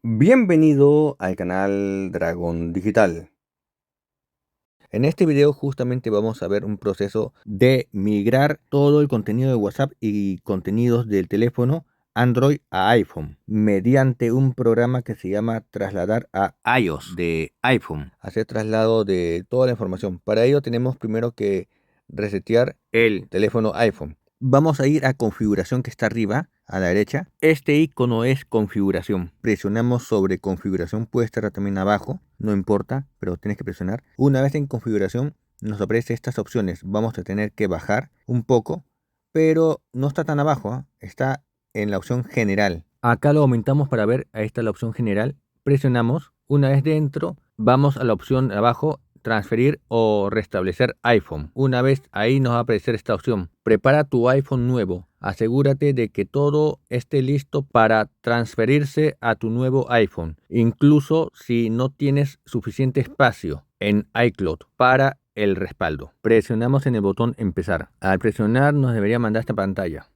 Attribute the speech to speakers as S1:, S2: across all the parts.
S1: Bienvenido al canal Dragón Digital. En este video justamente vamos a ver un proceso de migrar todo el contenido de WhatsApp y contenidos del teléfono Android a iPhone mediante un programa que se llama trasladar a iOS de iPhone, hacer traslado de toda la información. Para ello tenemos primero que resetear el teléfono iPhone. Vamos a ir a configuración, que está arriba a la derecha. Este icono es configuración. Presionamos sobre configuración, puede estar también abajo, no importa, pero tienes que presionar. Una vez en configuración nos aparece estas opciones. Vamos a tener que bajar un poco, pero no está tan abajo, ¿eh? Está en la opción general. Acá lo aumentamos para ver. Ahí está la opción general. Presionamos. Una vez dentro, vamos a la opción de abajo, transferir o restablecer iPhone. Una vez ahí nos va a aparecer esta opción. Prepara tu iPhone nuevo. Asegúrate de que todo esté listo para transferirse a tu nuevo iPhone, incluso si no tienes suficiente espacio en iCloud para el respaldo. Presionamos en el botón empezar. Al presionar nos debería mandar esta pantalla.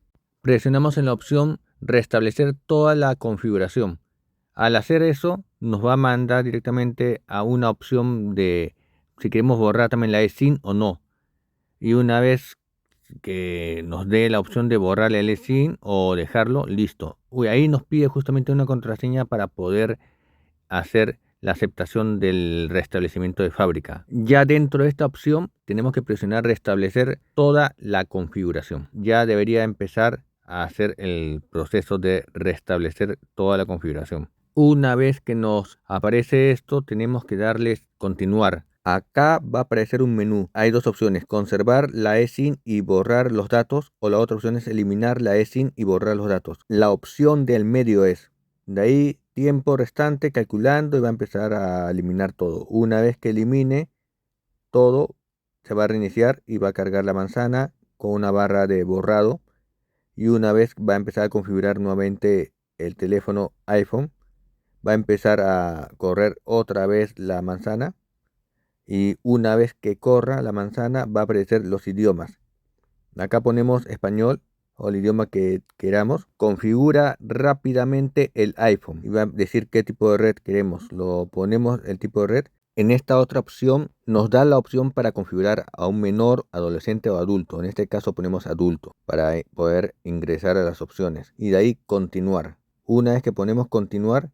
S1: Presionamos en la opción restablecer toda la configuración. Al hacer eso nos va a mandar directamente a una opción de si queremos borrar también la eSIM o no. Y una vez que nos dé la opción de borrar el eSIM o dejarlo, listo. Ahí nos pide justamente una contraseña para poder hacer la aceptación del restablecimiento de fábrica. Ya dentro de esta opción tenemos que presionar restablecer toda la configuración. Ya debería empezar a hacer el proceso de restablecer toda la configuración. Una vez que nos aparece esto, tenemos que darles continuar. Acá va a aparecer un menú. Hay dos opciones: conservar la eSIM y borrar los datos, o la otra opción es eliminar la eSIM y borrar los datos. La opción del medio es de ahí tiempo restante calculando, y va a empezar a eliminar todo. Una vez que elimine todo, se va a reiniciar y va a cargar la manzana con una barra de borrado. Y una vez va a empezar a configurar nuevamente el teléfono iPhone, va a empezar a correr otra vez la manzana. Y una vez que corra la manzana va a aparecer los idiomas. Acá ponemos español o el idioma que queramos. Configura rápidamente el iPhone y va a decir qué tipo de red queremos. Lo ponemos el tipo de red. En esta otra opción nos da la opción para configurar a un menor, adolescente o adulto. En este caso ponemos adulto para poder ingresar a las opciones. Y de ahí continuar. Una vez que ponemos continuar,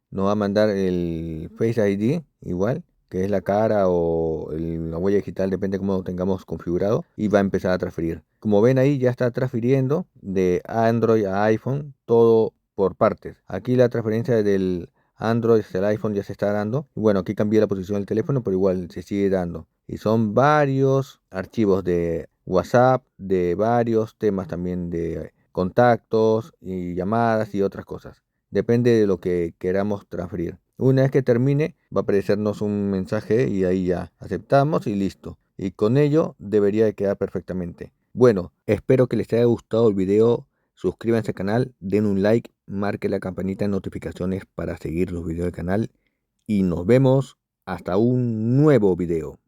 S1: nos va a mandar el Face ID igual, que es la cara o la huella digital, depende de cómo lo tengamos configurado, y va a empezar a transferir. Como ven ahí, ya está transfiriendo de Android a iPhone, todo por partes. Aquí la transferencia del Android hacia el iPhone ya se está dando. Bueno, aquí cambié la posición del teléfono, pero igual se sigue dando. Y son varios archivos de WhatsApp, de varios temas también de contactos y llamadas y otras cosas. Depende de lo que queramos transferir. Una vez que termine, va a aparecernos un mensaje y ahí ya aceptamos y listo. Y con ello debería de quedar perfectamente. Bueno, espero que les haya gustado el video. Suscríbanse al canal, den un like, marque la campanita de notificaciones para seguir los videos del canal. Y nos vemos hasta un nuevo video.